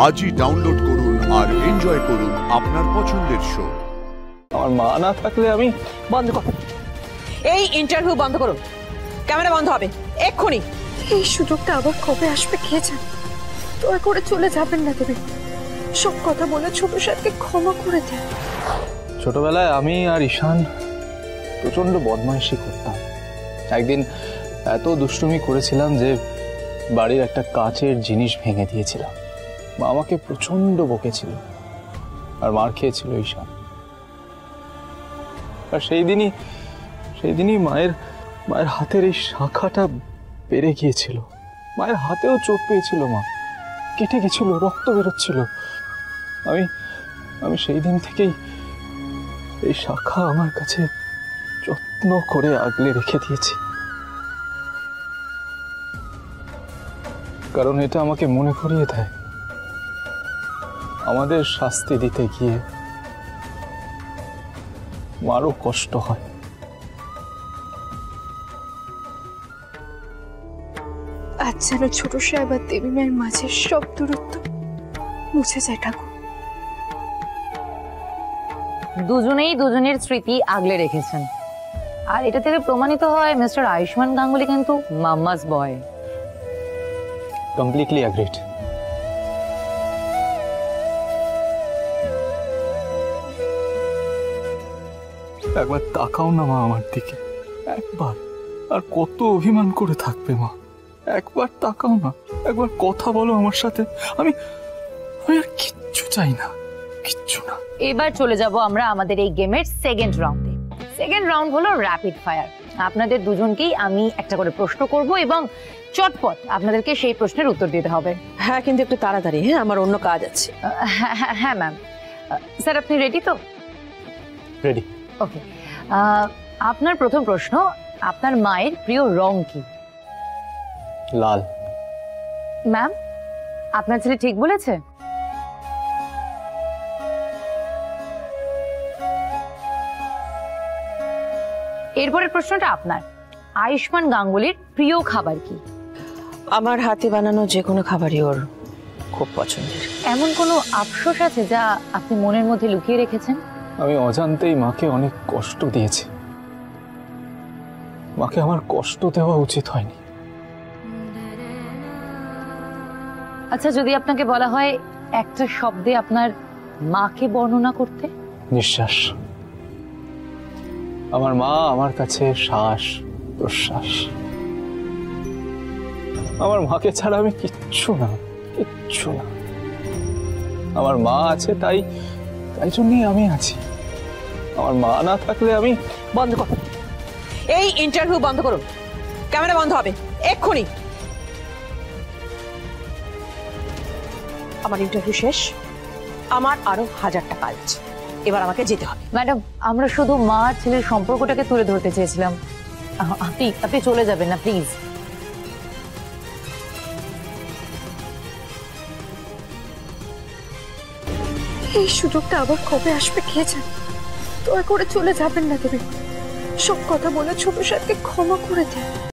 আজই ডাউনলোড করুন আর এনজয় করুন আপনার পছন্দের শো। আমার মা না থাকলে আমি বন্ধ কর, এই ইন্টারভিউ বন্ধ করুন, ক্যামেরা বন্ধ হবে এক্ষুনি। এই সুযোগটা আবার কবে আসবে কে জানে। দয়া করে চলে যাবেন না দেবী, সব কথা বলে ছোট স্যারকে ক্ষমা করে দেন। ছোটবেলায় আমি আর ঈশান প্রচন্ড বদমাইশি করতাম। একদিন এত দুষ্টুমি করেছিলাম যে বাড়ির একটা কাচের জিনিস ভেঙে দিয়েছিলাম। মা আমাকে প্রচন্ড বকেছিল আর মার খেয়েছিল ঈশান। আর সেই দিনই মায়ের হাতের এই শাখাটা বেড়ে গিয়েছিল। মায়ের হাতেও চোট পেয়েছিল, মা কেটে গেছিল, রক্ত বেরোচ্ছিল। আমি সেই দিন থেকেই এই শাখা আমার কাছে যত্ন করে আগলে রেখে দিয়েছি, কারণ এটা আমাকে মনে করিয়ে দেয় আমাদের শাস্তি দিতে গিয়ে মারও কষ্ট হয়। আজ যেন ছোট সাহেব আর দেবী মায়ের মাঝে সব দূরত্ব মুছে যায় ঠাকুর। দুজনেই দুজনের স্মৃতি আগলে রেখেছেন, আর এটা থেকে প্রমাণিত হয় মিস্টার আয়ুষ্মান গাঙ্গুলি কিন্তু মাম্মাস বয়। Completely agreed. একবার তাকাও না মা আমার দিকে, একবার। আর কত অভিমান করে থাকবে মা? একবার তাকাও না, একবার কথা বলো আমার সাথে। আমি আর কিচ্ছু চাই না, কিচ্ছু না। এবার চলে যাব আমরা আমাদের এই গেমের সেকেন্ড রাউন্ডে। সেকেন্ড রাউন্ড হলো র্যাপিড ফায়ার। আপনাদের দুজনকেই আমি একটা করে প্রশ্ন করব এবং চটপট আপনাদেরকে সেই প্রশ্নের উত্তর দিতে হবে। হ্যাঁ, কিন্তু একটু তাড়াতাড়ি, হ্যাঁ, আমার অন্য কাজ আছে। হ্যাঁ ম্যাম। স্যার আপনি রেডি তো? রেডি। ওকে, আপনার প্রথম প্রশ্ন, আপনার মায়ের প্রিয় রং কি? লাল। ম্যাম, আপনার ছেলে ঠিক বলেছে? এরপরের প্রশ্নটা আপনার, আয়ুষ্মান গাঙ্গুলির প্রিয় খাবার কি? আমার হাতে বানানো যে কোনো খাবারই ওর খুব পছন্দের। এমন কোনো আফসোস আছে যা আপনি মনের মধ্যে লুকিয়ে রেখেছেন? আমি অজান্তেই মাকে অনেক কষ্ট দিয়েছি। মাকে আমার কষ্ট দেওয়া উচিত হয়নি। আচ্ছা, যদি আপনাকে বলা হয় একটা শব্দে আপনার মাকে বর্ণনা করতে? নিঃশ্বাস। আমার মা আমার কাছে শ্বাস প্রশ্বাস। আমার মাকে ছাড়া আমি কিচ্ছু না, কিচ্ছু না। আমার মা আছে, তাই জন্যই আমি আছি। আমার মা না থাকলে আমি। বন্ধ কর, এই ইন্টারভিউ বন্ধ করুন, ক্যামেরা বন্ধ হবে এক্ষুনি। আমার ইন্টারভিউ শেষ, আমার আরো 1000টা কাজ আছে, এবার আমাকে যেতে হবে। ম্যাডাম, আমরা শুধু মা আর ছেলের সম্পর্কটাকে তুলে ধরতে চেয়েছিলাম। আপনি চলে যাবেন না প্লিজ। এই সুযোগটা আবার কবে আসবে কে জানে। দয়া করে চলে যাবেন না দেবী, সব কথা বলে ছোট স্যারকে ক্ষমা করে দেন।